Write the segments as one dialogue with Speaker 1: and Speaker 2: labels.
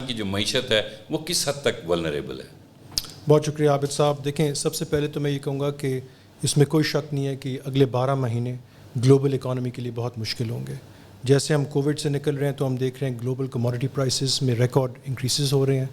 Speaker 1: کی جو معیشت ہے وہ کس حد تک ولنریبل ہے؟
Speaker 2: بہت شکریہ عابد صاحب. دیکھیں سب سے پہلے تو میں یہ کہوں گا کہ اس میں کوئی شک نہیں ہے کہ اگلے 12 مہینے گلوبل اکانومی کے لیے بہت مشکل ہوں گے. جیسے ہم کووڈ سے نکل رہے ہیں تو ہم دیکھ رہے ہیں گلوبل کموڈٹی پرائسز میں ریکارڈ انکریسز ہو رہے ہیں,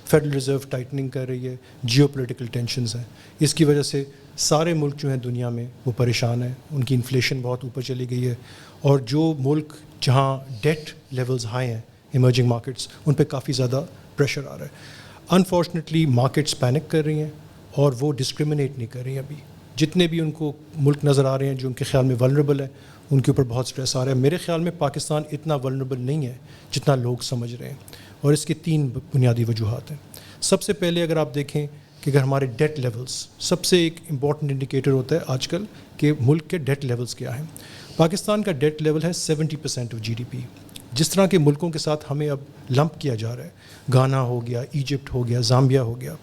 Speaker 2: فیڈرل ریزرو ٹائٹننگ کر رہی ہے, جیو پولیٹیکل ٹینشنز ہیں. اس کی وجہ سے سارے ملک جو ہیں دنیا میں وہ پریشان ہیں, ان کی انفلیشن بہت اوپر چلی گئی ہے, اور جو ملک جہاں ڈیٹ لیولز ہائی ہیں ایمرجنگ مارکیٹس, ان پہ کافی زیادہ پریشر آ رہا ہے. انفارچونیٹلی مارکیٹس پینک کر رہی ہیں اور وہ ڈسکرمنیٹ نہیں کر رہی ہیں. ابھی جتنے بھی ان کو ملک نظر آ رہے ہیں جو ان کے خیال میں ولنریبل ہے, ان کے اوپر بہت سٹریس آ رہا ہے. میرے خیال میں پاکستان اتنا ولنریبل نہیں ہے جتنا لوگ سمجھ رہے ہیں, اور اس کے 3 بنیادی وجوہات ہیں. سب سے پہلے اگر آپ دیکھیں کہ اگر ہمارے ڈیٹ لیولز, سب سے ایک امپورٹنٹ انڈیکیٹر ہوتا ہے آج کل کہ ملک کے ڈیٹ لیولز کیا ہیں. پاکستان کا ڈیٹ لیول ہے 70% آف GDP. جس طرح کے ملکوں کے ساتھ ہمیں اب لمپ کیا جا رہا ہے, گانا ہو گیا, ایجپٹ ہو گیا, زامبیا ہو گیا.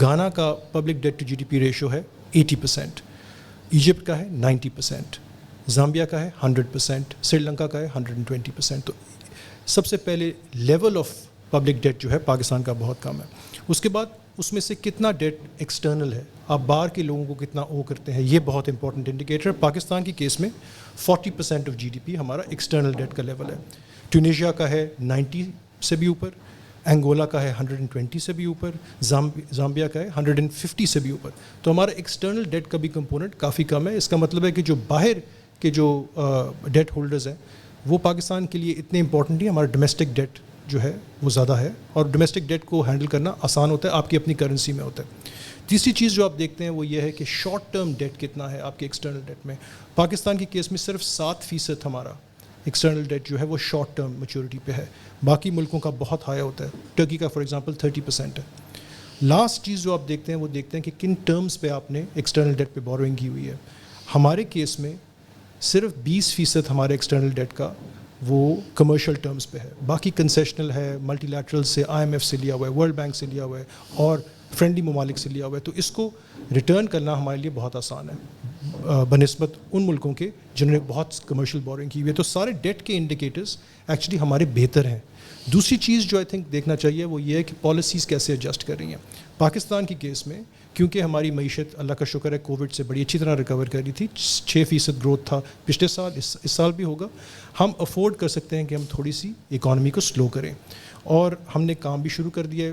Speaker 2: گانا کا public debt to GDP ratio ہے 80%, ایجپٹ کا ہے 90%, زامبیا کا ہے 100%, سری لنکا کا ہے 120%. تو سب سے پہلے لیول آف پبلک ڈیٹ جو ہے پاکستان کا بہت کم ہے. اس کے بعد اس میں سے کتنا ڈیٹ ایکسٹرنل ہے, آپ باہر کے لوگوں کو کتنا او کرتے ہیں, یہ بہت امپورٹنٹ انڈیکیٹر ہے. پاکستان کی کیس میں 40% آف GDP ہمارا ایکسٹرنل ڈیٹ کا لیول ہے. ٹونیشیا کا ہے 90 سے بھی اوپر, انگولا کا ہے 120 سے بھی اوپر, زامبیا کا ہے 150 سے بھی اوپر. تو ہمارا ایکسٹرنل ڈیٹ کا بھی کمپوننٹ کافی کم ہے. اس کا مطلب ہے کہ جو باہر کے جو ڈیٹ ہولڈرز ہیں وہ پاکستان کے لیے اتنے امپورٹنٹ نہیں. ہمارا ڈومیسٹک ڈیٹ جو ہے وہ زیادہ ہے, اور ڈومیسٹک ڈیٹ کو ہینڈل کرنا آسان ہوتا ہے, آپ کی اپنی کرنسی میں ہوتا ہے. تیسری چیز جو آپ دیکھتے ہیں وہ یہ ہے کہ شارٹ ٹرم ڈیٹ کتنا ہے آپ کے ایکسٹرنل ڈیٹ میں. پاکستان کی کیس میں صرف 7% ہمارا ایکسٹرنل ڈیٹ جو ہے وہ شارٹ ٹرم میچورٹی پہ ہے. باقی ملکوں کا بہت ہائی ہوتا ہے. ٹرکی کا فار ایگزامپل 30% ہے. لاسٹ چیز جو آپ دیکھتے ہیں وہ دیکھتے ہیں کہ کن ٹرمز پہ آپ نے ایکسٹرنل ڈیٹ پہ بوروئنگ کی ہوئی ہے. ہمارے کیس میں صرف 20% ہمارے ایکسٹرنل ڈیٹ کا وہ کمرشل ٹرمز پہ ہے, باقی کنسیشنل ہے, ملٹی لیٹرل سے, IMF سے لیا ہوا ہے, ورلڈ بینک سے لیا ہوا ہے, اور فرینڈلی ممالک سے لیا ہوا ہے. تو اس کو ریٹرن کرنا ہمارے لیے بہت آسان ہے بنسبت ان ملکوں کے جنہوں نے بہت کمرشل بورنگ کی ہوئی ہے. تو سارے ڈیٹ کے انڈیکیٹرز ایکچولی ہمارے بہتر ہیں. دوسری چیز جو آئی تھنک دیکھنا چاہیے وہ یہ ہے کہ پالیسیز کیسے ایڈجسٹ کر رہی ہیں. پاکستان کی کیس میں کیونکہ ہماری معیشت اللہ کا شکر ہے کووڈ سے بڑی اچھی طرح ریکور کر رہی تھی, 6% گروتھ تھا پچھلے سال, اس سال بھی ہوگا. ہم افورڈ کر سکتے ہیں کہ ہم تھوڑی سی اکانومی کو سلو کریں, اور ہم نے کام بھی شروع کر دیا ہے.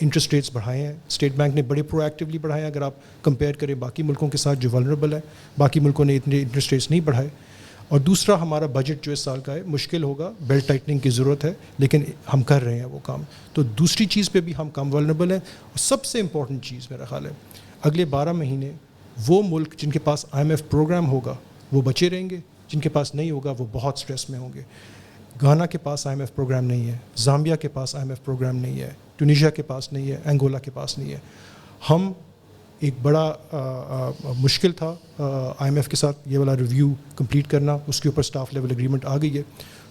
Speaker 2: انٹرسٹ ریٹس بڑھائے ہیں, اسٹیٹ بینک نے بڑے پرو ایکٹیولی بڑھائے ہیں. اگر آپ کمپیئر کریں باقی ملکوں کے ساتھ جو ولنریبل ہے, باقی ملکوں نے اتنے انٹرسٹ ریٹس نہیں بڑھائے. اور دوسرا ہمارا بجٹ جو اس سال کا ہے مشکل ہوگا, بیلٹ ٹائٹننگ کی ضرورت ہے, لیکن ہم کر رہے ہیں وہ کام. تو دوسری چیز پہ بھی ہم کم ولنریبل ہیں. اور سب سے امپورٹنٹ چیز میرا خیال ہے اگلے 12 مہینے وہ ملک جن کے پاس IMF پروگرام ہوگا وہ بچے رہیں گے, جن کے پاس نہیں ہوگا وہ بہت سٹریس میں ہوں گے. گانا کے پاس IMF پروگرام نہیں ہے, زامبیا کے پاس IMF پروگرام نہیں ہے, ٹونیشیا کے پاس نہیں ہے, انگولا کے پاس نہیں ہے. ہم ایک بڑا مشکل تھا IMF کے ساتھ یہ والا ریویو کمپلیٹ کرنا, اس کے اوپر سٹاف لیول ایگریمنٹ آ گئی ہے.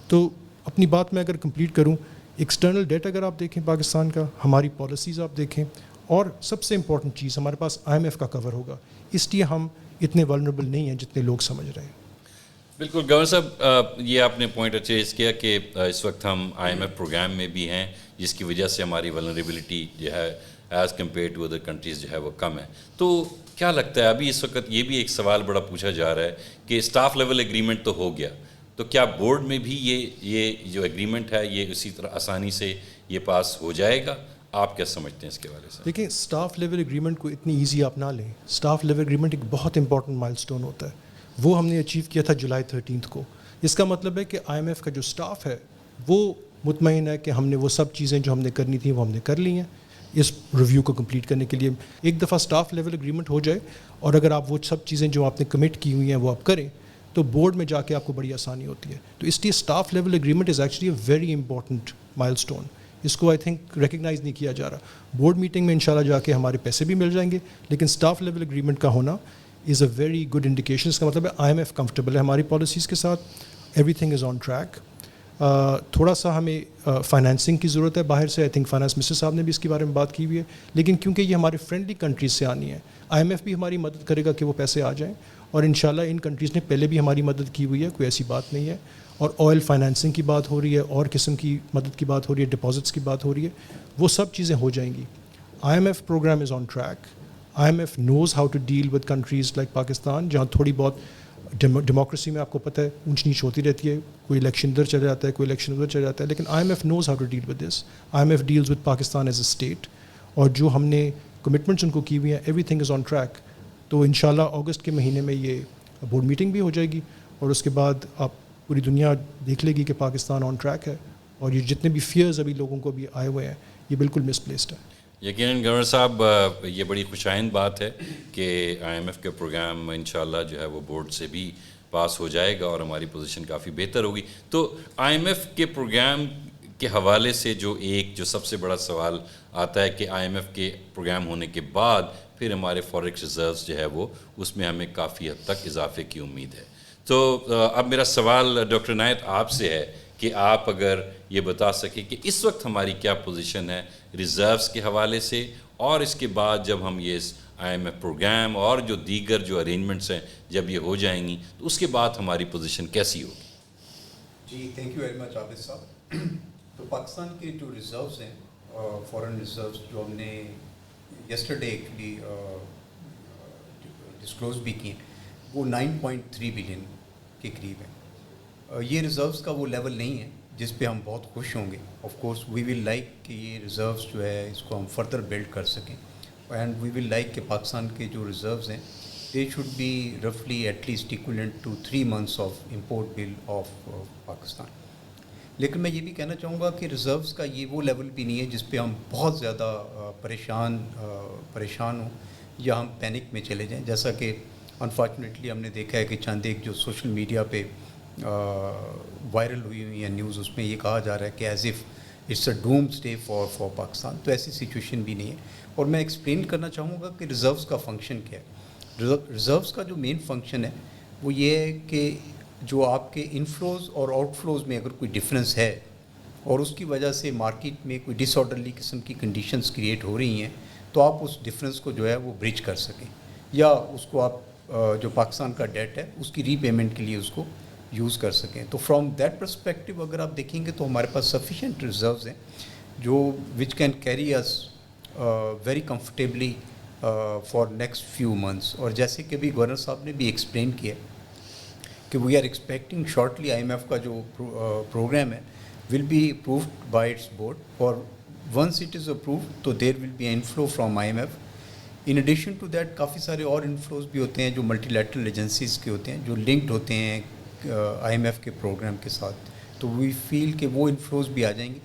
Speaker 2: تو اپنی بات میں اگر کمپلیٹ کروں, ایکسٹرنل ڈیٹ اگر آپ دیکھیں پاکستان کا, ہماری پالیسیز آپ دیکھیں, اور سب سے امپورٹنٹ چیز ہمارے پاس IMF کا کور ہوگا, اس لیے ہم اتنے ولنریبل نہیں ہیں جتنے لوگ سمجھ رہے ہیں.
Speaker 1: بالکل گورنر صاحب, یہ آپ نے پوائنٹ اچھا اس کیا کہ اس وقت ہم IMF پروگرام میں بھی ہیں, جس کی وجہ سے ہماری ولنریبلٹی جو ہے as compared to other countries جو ہے وہ کم ہے. تو کیا لگتا ہے ابھی اس وقت یہ بھی ایک سوال بڑا پوچھا جا رہا ہے کہ اسٹاف لیول ایگریمنٹ تو ہو گیا, تو کیا بورڈ میں بھی یہ جو ایگریمنٹ ہے یہ اسی طرح آسانی سے یہ پاس ہو جائے گا؟ آپ کیا سمجھتے ہیں اس کے بارے سے؟
Speaker 2: دیکھیں اسٹاف لیول ایگریمنٹ کو اتنی ایزی آپ نہ لیں. اسٹاف لیول ایگریمنٹ ایک بہت امپورٹنٹ مائل سٹون ہوتا ہے. وہ ہم نے اچیو کیا تھا جولائی 13 کو. اس کا مطلب ہے کہ IMF کا جو اسٹاف ہے وہ مطمئن ہے کہ ہم نے وہ سب چیزیں جو ہم نے کرنی تھیں وہ ہم نے کر لی ہیں. اس ریویو کو کمپلیٹ کرنے کے لیے ایک دفعہ اسٹاف لیول ایگریمنٹ ہو جائے, اور اگر آپ وہ سب چیزیں جو آپ نے کمٹ کی ہوئی ہیں وہ آپ کریں, تو بورڈ میں جا کے آپ کو بڑی آسانی ہوتی ہے. تو اس لیے staff level agreement is actually a very important مائل سٹون. اس کو آئی تھنک ریکگنائز نہیں کیا جا رہا. بورڈ میٹنگ میں انشاءاللہ جا کے ہمارے پیسے بھی مل جائیں گے, لیکن اسٹاف لیول ایگریمنٹ کا ہونا از اے ویری گڈ انڈیکیشن. اس کا مطلب ہے IMF کمفرٹیبل ہے ہماری پالیسیز کے ساتھ, every thing is on track. تھوڑا سا ہمیں فائنینسنگ کی ضرورت ہے باہر سے. آئی تھنک فائنانس منسٹر صاحب نے بھی اس کے بارے میں بات کی ہوئی ہے, لیکن کیونکہ یہ ہمارے فرینڈلی کنٹریز سے آنی ہے, IMF بھی ہماری مدد کرے گا کہ وہ پیسے آ جائیں, اور انشاءاللہ ان کنٹریز نے پہلے بھی ہماری مدد کی ہوئی ہے, کوئی ایسی بات نہیں ہے. اور آئل فائنینسنگ کی بات ہو رہی ہے اور قسم کی مدد کی بات ہو رہی ہے, ڈپازٹس کی بات ہو رہی ہے, وہ سب چیزیں ہو جائیں گی. IMF programme is on track. IMF knows how to deal with countries like Pakistan, جہاں تھوڑی بہت ڈیموکریسی میں آپ کو پتہ ہے اونچ نیچ ہوتی رہتی ہے, کوئی الیکشن ادھر چل جاتا ہے, کوئی الیکشن ادھر چل جاتا ہے, لیکن IMF knows how to deal with this. IMF deals with Pakistan as a state, اور جو ہم نے کمٹمنٹس ان کو کی ہوئی ہیں, every thing is on track. تو انشاءاللہ اگست کے مہینے میں یہ بورڈ میٹنگ بھی ہو جائے گی, اور اس کے بعد آپ پوری دنیا دیکھ لے گی کہ پاکستان آن ٹریک ہے, اور یہ جتنے بھی فیئرز ابھی لوگوں کو بھی آئے ہوئے ہیں یہ بالکل مس پلیسڈ ہے.
Speaker 1: یقیناً گورنر صاحب, یہ بڑی خوش آئند بات ہے کہ IMF کے پروگرام انشاءاللہ جو ہے وہ بورڈ سے بھی پاس ہو جائے گا اور ہماری پوزیشن کافی بہتر ہوگی. تو IMF کے پروگرام کے حوالے سے جو سب سے بڑا سوال آتا ہے کہ IMF کے پروگرام ہونے کے بعد پھر ہمارے فوریکس ریزروز جو ہے وہ اس میں ہمیں کافی حد تک اضافے کی امید ہے. تو اب میرا سوال ڈاکٹر عنایت آپ سے ہے کہ آپ اگر یہ بتا سکیں کہ اس وقت ہماری کیا پوزیشن ہے ریزروز کے حوالے سے, اور اس کے بعد جب ہم یہ IMF پروگرام اور جو دیگر جو ارینجمنٹس ہیں جب یہ ہو جائیں گی تو اس کے بعد ہماری پوزیشن کیسی ہوگی؟
Speaker 3: جی تھینک یو ویری مچ عابد صاحب. تو پاکستان کے جو ریزروز ہیں, فارن ریزروز جو ہم نے یسٹرڈے ایکچولی ڈسکلوز بھی کیے, وہ 9.3 بلین کے قریب ہیں. یہ ریزروز کا وہ لیول نہیں ہے جس پہ ہم بہت خوش ہوں گے. Of course we will like کہ یہ ریزروز جو ہے اس کو ہم فردر بلڈ کر سکیں, اینڈ وی ول لائک کہ پاکستان کے جو ریزروز ہیں دے شوڈ بی رفلی at least equivalent to 3 months of import bill of Pakistan. لیکن میں یہ بھی کہنا چاہوں گا کہ ریزروز کا یہ وہ لیول بھی نہیں ہے جس پہ ہم بہت زیادہ پریشان ہوں یا ہم پینک میں چلے جائیں, جیسا کہ انفارچونیٹلی ہم نے دیکھا ہے کہ چند ایک جو سوشل میڈیا پہ وائرل ہوئی ہیں نیوز, اس میں یہ کہا جا رہا ہے کہ as if it's a doomsday for Pakistan. تو ایسی سچویشن بھی نہیں ہے. اور میں ایکسپلین کرنا چاہوں گا کہ ریزروز کا فنکشن کیا ہے. ریزروز کا جو مین فنکشن ہے وہ یہ ہے کہ جو آپ کے انفلوز اور آؤٹ فلوز میں اگر کوئی ڈفرینس ہے اور اس کی وجہ سے مارکیٹ میں کوئی ڈس آرڈرلی قسم کی کنڈیشنز کریٹ ہو رہی ہیں, تو آپ اس ڈفرینس کو جو ہے وہ برج کر سکیں, یا اس کو آپ جو پاکستان کا ڈیٹ ہے اس کی ری پیمنٹ کے لیے اس کو یوز کر سکیں. تو فرام دیٹ پرسپیکٹیو اگر آپ دیکھیں گے تو ہمارے پاس سفیشینٹ ریزروز ہیں جو which can carry us very comfortably for next few months. اور جیسے کہ بھی گورنر صاحب نے بھی ایکسپلین کیا کہ we are expecting shortly IMF کا جو پروگرام ہے will be approved by its board, اور ونس اٹ از اپرووڈ تو there will be an inflow from IMF. In addition to that کافی سارے اور انفلوز بھی ہوتے ہیں جو ملٹی لیٹرل ایجنسیز کے ہوتے ہیں جو لنکڈ ہوتے ہیں IMF کے پروگرام کے ساتھ. تو وی فیل کہ وہ انفلوز بھی آ جائیں گے,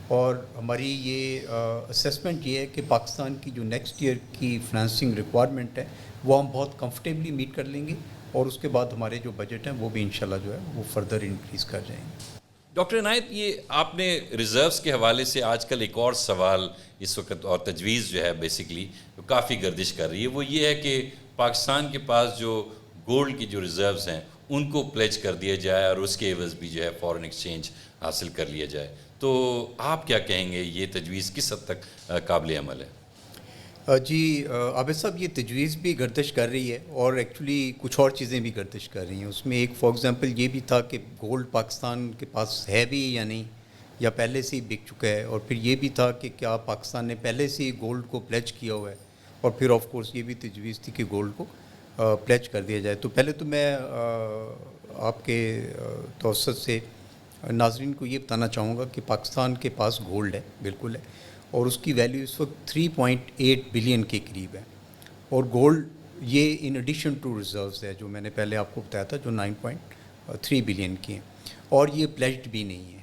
Speaker 3: اور ہماری یہ اسیسمنٹ یہ ہے کہ پاکستان کی جو نیکسٹ ایئر کی فنانسنگ ریکوائرمنٹ ہے وہ ہم بہت کمفرٹیبلی میٹ کر لیں گے, اور اس کے بعد ہمارے جو بجٹ ہیں وہ بھی انشاءاللہ جو ہے وہ فردر انکریز کر جائیں گے.
Speaker 1: ڈاکٹر عنایت, یہ آپ نے ریزروز کے حوالے سے آج کل ایک اور سوال اس وقت اور تجویز جو ہے بیسکلی کافی گردش کر رہی ہے, وہ یہ ہے کہ پاکستان کے پاس جو گولڈ کی جو ریزروز ہیں ان کو پلیج کر دیا جائے اور اس کے عوض بھی جو ہے فارن ایکسچینج حاصل کر لیا جائے. تو آپ کیا کہیں گے, یہ تجویز کس حد تک قابل عمل ہے؟
Speaker 3: جی عابد صاحب, یہ تجویز بھی گردش کر رہی ہے اور ایکچولی کچھ اور چیزیں بھی گردش کر رہی ہیں. اس میں ایک فار ایگزامپل یہ بھی تھا کہ گولڈ پاکستان کے پاس ہے بھی یا نہیں, یا پہلے سے ہی بک چکا ہے, اور پھر یہ بھی تھا کہ کیا پاکستان نے پہلے سے ہی گولڈ کو پلیج کیا ہوا ہے, اور پھر آف کورس یہ بھی تجویز تھی کہ گولڈ کو پلیج کر دیا جائے. تو پہلے تو میں آپ کے توسط سے ناظرین کو یہ بتانا چاہوں گا کہ پاکستان کے پاس گولڈ ہے, بالکل ہے, اور اس کی ویلیو اس وقت 3.8 بلین کے قریب ہے. اور گولڈ یہ ان ایڈیشن ٹو ریزروز ہے جو میں نے پہلے آپ کو بتایا تھا جو 9.3 بلین کی ہیں, اور یہ پلیجڈ بھی نہیں ہے.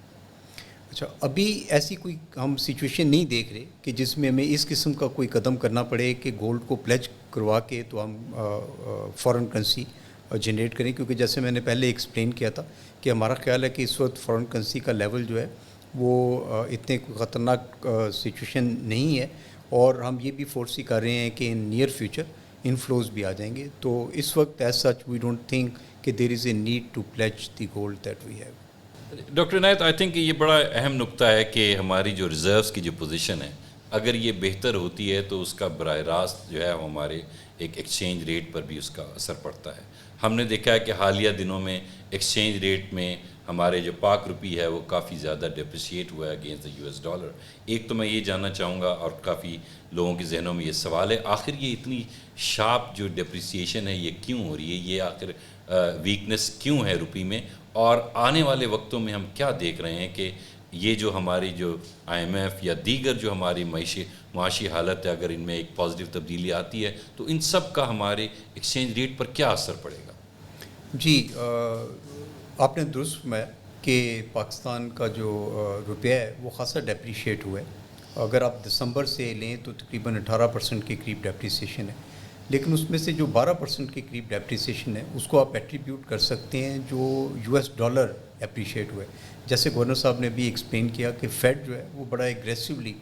Speaker 3: اچھا, ابھی ایسی کوئی ہم سچویشن نہیں دیکھ رہے کہ جس میں ہمیں اس قسم کا کوئی قدم کرنا پڑے کہ گولڈ کو پلیج کروا کے تو ہم فارن کرنسی جنریٹ کریں, کیونکہ جیسے میں نے پہلے ایکسپلین کیا تھا کہ ہمارا خیال ہے کہ اس وقت فارن کرنسی کا لیول جو ہے وہ اتنے خطرناک سچویشن نہیں ہے, اور ہم یہ بھی فورسی کر رہے ہیں کہ ان نیئر فیوچر انفلوز بھی آ جائیں گے. تو اس وقت as such we don't think کہ there is a need to pledge the gold that we have.
Speaker 1: Doctor Inayat, I think یہ بڑا اہم نقطہ ہے کہ ہماری جو ریزروز کی جو پوزیشن ہے اگر یہ بہتر ہوتی ہے تو اس کا براہ راست جو ہے ہمارے ایک ایکسچینج ریٹ پر بھی اس کا اثر پڑتا ہے. ہم نے دیکھا ہے کہ حالیہ دنوں میں ایکسچینج ریٹ میں ہمارے جو پاک روپی ہے وہ کافی زیادہ ڈپریشیٹ ہوا ہے اگینسٹ دا US ڈالر. ایک تو میں یہ جاننا چاہوں گا اور کافی لوگوں کے ذہنوں میں یہ سوال ہے آخر یہ اتنی شارپ جو ڈپریسیشن ہے یہ کیوں ہو رہی ہے, یہ آخر ویکنس کیوں ہے روپی میں, اور آنے والے وقتوں میں ہم کیا دیکھ رہے ہیں کہ یہ جو ہماری جو IMF یا دیگر جو ہماری معاشی حالت ہے اگر ان میں ایک پازیٹیو تبدیلی آتی ہے تو ان سب کا ہمارے ایکسچینج ریٹ پر کیا اثر پڑے گا؟
Speaker 3: جی آپ نے درست فرمایا کہ پاکستان کا جو روپیہ ہے وہ خاصا ڈیپریشیٹ ہوا ہے. اگر آپ دسمبر سے لیں تو تقریباً 18% کے قریب ڈیپریسیشن ہے, لیکن اس میں سے جو 12% کے قریب ڈیپریسیشن ہے اس کو آپ ایٹریبیوٹ کر سکتے ہیں جو US ڈالر اپریشیٹ ہوئے. جیسے گورنر صاحب نے بھی ایکسپلین کیا کہ فیڈ جو ہے وہ بڑا ایگریسولی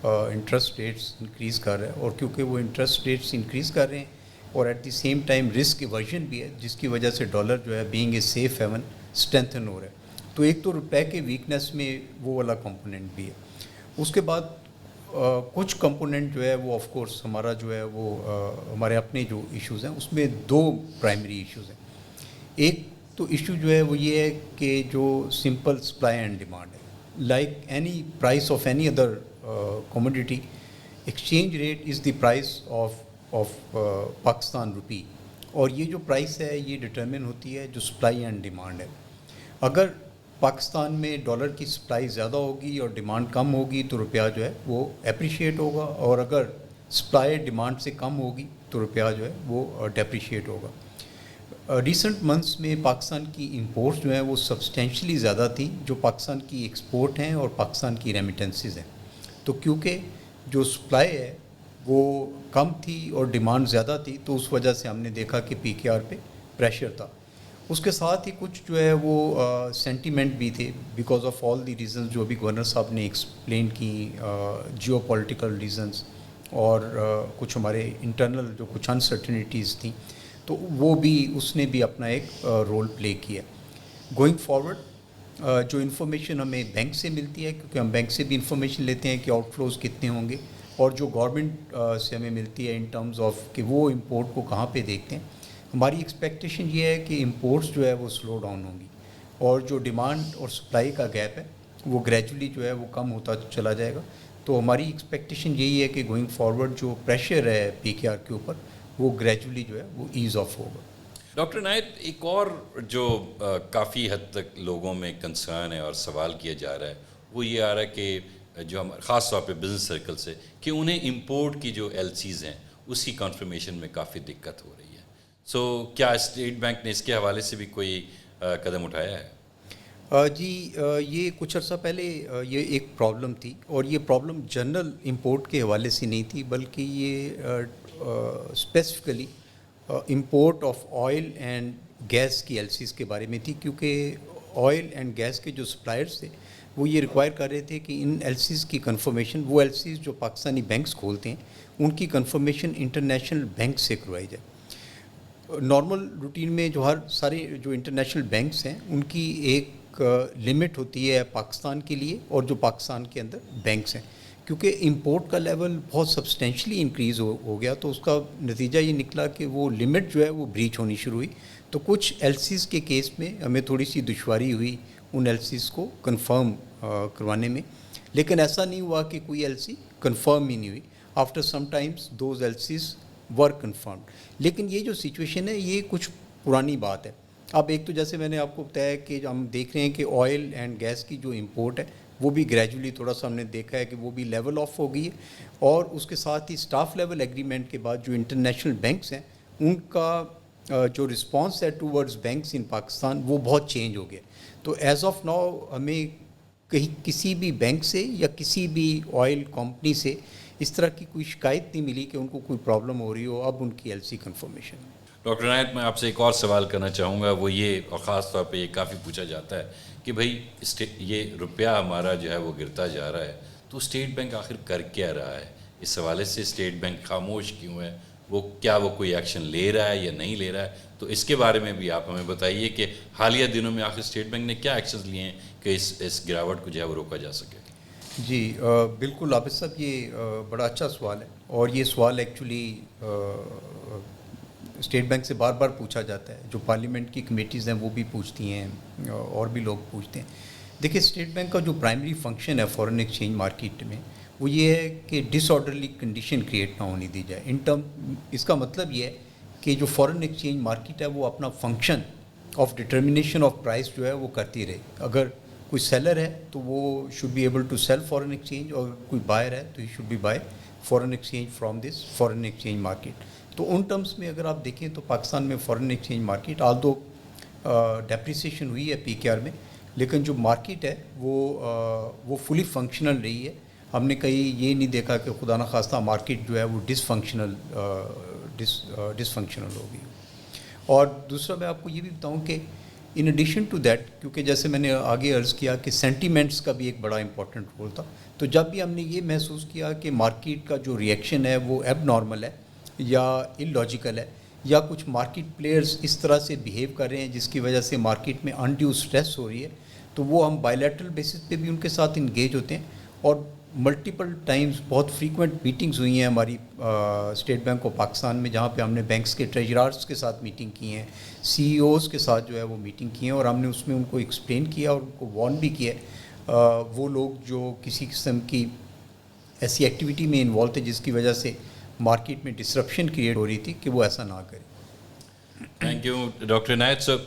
Speaker 3: انٹرسٹ ریٹس انکریز کر رہا ہے, اور کیونکہ وہ انٹرسٹ ریٹس انکریز کر رہے ہیں اور at the same time risk aversion بھی ہے جس کی وجہ سے ڈالر جو ہے being a safe haven strengthen ہو رہا ہے. تو ایک تو روپے کے ویکنیس میں وہ والا کمپوننٹ بھی ہے. اس کے بعد کچھ کمپوننٹ جو ہے وہ آف کورس ہمارا جو ہے وہ ہمارے اپنے جو ایشوز ہیں اس میں دو پرائمری ایشوز ہیں. ایک تو ایشو جو ہے وہ یہ ہے کہ جو سمپل سپلائی اینڈ ڈیمانڈ ہے, like any price of any other commodity, exchange rate is the price of Pakistan rupee, اور یہ جو پرائس ہے یہ ڈٹرمن ہوتی ہے جو سپلائی اینڈ ڈیمانڈ ہے. اگر پاکستان میں ڈالر کی سپلائی زیادہ ہوگی اور ڈیمانڈ کم ہوگی تو روپیہ جو ہے وہ اپریشیٹ ہوگا, اور اگر سپلائی ڈیمانڈ سے کم ہوگی تو روپیہ جو ہے وہ ڈیپریشیٹ ہوگا. ریسنٹ منتھس میں پاکستان کی امپورٹس جو ہیں وہ سبسٹینشلی زیادہ تھیں جو پاکستان کی ایکسپورٹ ہیں اور پاکستان کی ریمیٹنسز ہیں. تو کیونکہ جو سپلائی ہے وہ کم تھی اور ڈیمانڈ زیادہ تھی تو اس وجہ سے ہم نے دیکھا کہ PKR پہ پریشر تھا. اس کے ساتھ ہی کچھ جو ہے وہ سینٹیمنٹ بھی تھے because of all the reasons جو ابھی گورنر صاحب نے ایکسپلین کی, جیو پولیٹیکل ریزنز اور کچھ ہمارے انٹرنل جو کچھ انسرٹنیٹیز تھیں, تو وہ بھی اس نے بھی اپنا ایک رول پلے کیا. گوئنگ فارورڈ جو انفارمیشن ہمیں بینک سے ملتی ہے, کیونکہ ہم بینک سے بھی انفارمیشن لیتے ہیں کہ آؤٹ فلوز کتنے ہوں گے, اور جو گورنمنٹ سے ہمیں ملتی ہے ان ٹرمز آف کہ وہ امپورٹ کو کہاں پہ دیکھتے ہیں, ہماری ایکسپیکٹیشن یہ ہے کہ امپورٹس جو ہے وہ سلو ڈاؤن ہوں گی اور جو ڈیمانڈ اور سپلائی کا گیپ ہے وہ گریجولی جو ہے وہ کم ہوتا چلا جائے گا. تو ہماری ایکسپیکٹیشن یہی ہے کہ گوئنگ فارورڈ جو پریشر ہے PKR کے اوپر وہ گریجولی جو ہے وہ ایز آف ہوگا.
Speaker 1: ڈاکٹر عنایت, ایک اور جو کافی حد تک لوگوں میں کنسرن ہے اور سوال کیا جا رہا ہے وہ یہ آ رہا ہے کہ جو ہم خاص طور پہ بزنس سرکل سے کہ انہیں امپورٹ کی جو LCs ہیں اس کی کنفرمیشن میں کافی دقت ہو رہی ہے. سو کیا اسٹیٹ بینک نے اس کے حوالے سے بھی کوئی قدم اٹھایا ہے؟
Speaker 3: جی یہ کچھ عرصہ پہلے یہ ایک پرابلم تھی, اور یہ پرابلم جنرل امپورٹ کے حوالے سے نہیں تھی بلکہ یہ specifically import of oil and gas کی LCs کے بارے میں تھی, کیونکہ آئل اینڈ گیس کے جو سپلائرز تھے وہ یہ ریکوائر کر رہے تھے کہ ان LCs کی کنفرمیشن, وہ LCs جو پاکستانی بینکس کھولتے ہیں ان کی کنفرمیشن انٹرنیشنل بینک سے کروائی جائے. نارمل روٹین میں جو ہر سارے جو انٹرنیشنل بینکس ہیں ان کی ایک لمٹ ہوتی ہے پاکستان کے لیے اور جو پاکستان کے اندر بینکس ہیں. کیونکہ امپورٹ کا لیول بہت سبسٹینشلی انکریز ہو گیا تو اس کا نتیجہ یہ نکلا کہ وہ لمٹ جو ہے وہ بریچ ہونی شروع ہوئی. تو کچھ LCs کے کیس میں ہمیں تھوڑی سی دشواری ہوئی ان LCs کو کنفرم کروانے میں, لیکن ایسا نہیں ہوا کہ کوئی LC کنفرم ہی نہیں ہوئی. After some times those LCs were confirmed. لیکن یہ جو سچویشن ہے یہ کچھ پرانی بات ہے. اب ایک تو جیسے میں نے آپ کو بتایا کہ ہم دیکھ رہے ہیں کہ آئل اینڈ گیس کی جو امپورٹ ہے وہ بھی گریجولی تھوڑا سا ہم نے دیکھا ہے کہ وہ بھی لیول آف ہو گئی ہے, اور اس کے ساتھ ہی اسٹاف لیول ایگریمنٹ کے بعد جو انٹرنیشنل بینکس ہیں ان کا جو رسپانس ہے ٹوورڈز بینکس ان پاکستان وہ بہت چینج ہو گیا. تو ایز آف ناؤ ہمیں کہیں کسی بھی بینک سے یا کسی بھی آئل کمپنی سے اس طرح کی کوئی شکایت نہیں ملی کہ ان کو کوئی پرابلم ہو رہی ہو اب ان کی LC کنفرمیشن.
Speaker 1: ڈاکٹر عنایت, میں آپ سے ایک اور سوال کرنا چاہوں گا, وہ یہ, اور خاص طور پہ یہ کافی پوچھا جاتا ہے کہ بھائی یہ روپیہ ہمارا جو ہے وہ گرتا جا رہا ہے تو اسٹیٹ بینک آخر کر کیا رہا ہے؟ اس حوالے سے اسٹیٹ بینک خاموش کیوں ہے؟ کیا وہ کوئی ایکشن لے رہا ہے یا نہیں لے رہا ہے؟ تو اس کے بارے میں بھی آپ ہمیں بتائیے کہ حالیہ دنوں میں آخر اسٹیٹ بینک نے کیا ایکشنز لیے ہیں کہ اس گراوٹ کو جو ہے وہ روکا جا سکے.
Speaker 3: جی بالکل عابد صاحب, یہ بڑا اچھا سوال ہے, اور یہ سوال ایکچولی اسٹیٹ بینک سے بار بار پوچھا جاتا ہے, جو پارلیمنٹ کی کمیٹیز ہیں وہ بھی پوچھتی ہیں اور بھی لوگ پوچھتے ہیں. دیکھیں اسٹیٹ بینک کا جو پرائمری فنکشن ہے فارن ایکسچینج مارکیٹ میں وہ یہ ہے کہ ڈس آرڈرلی کنڈیشن کریٹ نہ ہونے دی جائے. ان ٹرم اس کا مطلب یہ ہے کہ جو فارن ایکسچینج مارکیٹ ہے وہ اپنا function of determination of price جو ہے وہ کرتی رہے. اگر کوئی سیلر ہے تو وہ should be able to sell foreign exchange, اور کوئی بائر ہے تو he should be buy foreign exchange from this foreign exchange market. تو ان ٹرمز میں اگر آپ دیکھیں تو پاکستان میں فارن ایکسچینج مارکیٹ آل دو ڈیپریسیشن ہوئی ہے پی کے آر میں, لیکن جو مارکیٹ ہے وہ فلی فنکشنل رہی ہے. ہم نے کہیں یہ نہیں دیکھا کہ خدا نخواستہ مارکیٹ جو ہے وہ ڈس فنکشنل ہو گئی. اور دوسرا میں آپ کو یہ بھی بتاؤں کہ ان ایڈیشن ٹو دیٹ, کیونکہ جیسے میں نے آگے عرض کیا کہ سینٹیمنٹس کا بھی ایک بڑا امپورٹنٹ رول تھا, تو جب بھی ہم نے یہ محسوس کیا کہ مارکیٹ کا جو ریئیکشن ہے وہ ایب نارمل ہے یا ان لاجیکل ہے, یا کچھ مارکیٹ پلیئرز اس طرح سے بیہیو کر رہے ہیں جس کی وجہ سے مارکیٹ میں انڈیو اسٹریس ہو رہی ہے, تو وہ ہم بائیلیٹرل بیسس پہ بھی ان کے ساتھ انگیج ہوتے ہیں. اور ملٹیپل ٹائمز بہت فریکوینٹ میٹنگز ہوئی ہیں ہماری اسٹیٹ بینک آف پاکستان میں, جہاں پہ ہم نے بینکس کے ٹریجرارس کے ساتھ میٹنگ کی ہیں, سی ای اوز کے ساتھ جو ہے وہ میٹنگ کی ہیں, اور ہم نے اس میں ان کو ایکسپلین کیا اور ان کو وارن بھی کیا وہ لوگ جو کسی قسم کی ایسی ایکٹیویٹی میں انوالو تھے جس کی وجہ سے مارکیٹ میں ڈسرپشن کریٹ ہو رہی تھی کہ وہ ایسا نہ کریں.
Speaker 1: تھینک یو ڈاکٹر عنایت صاحب.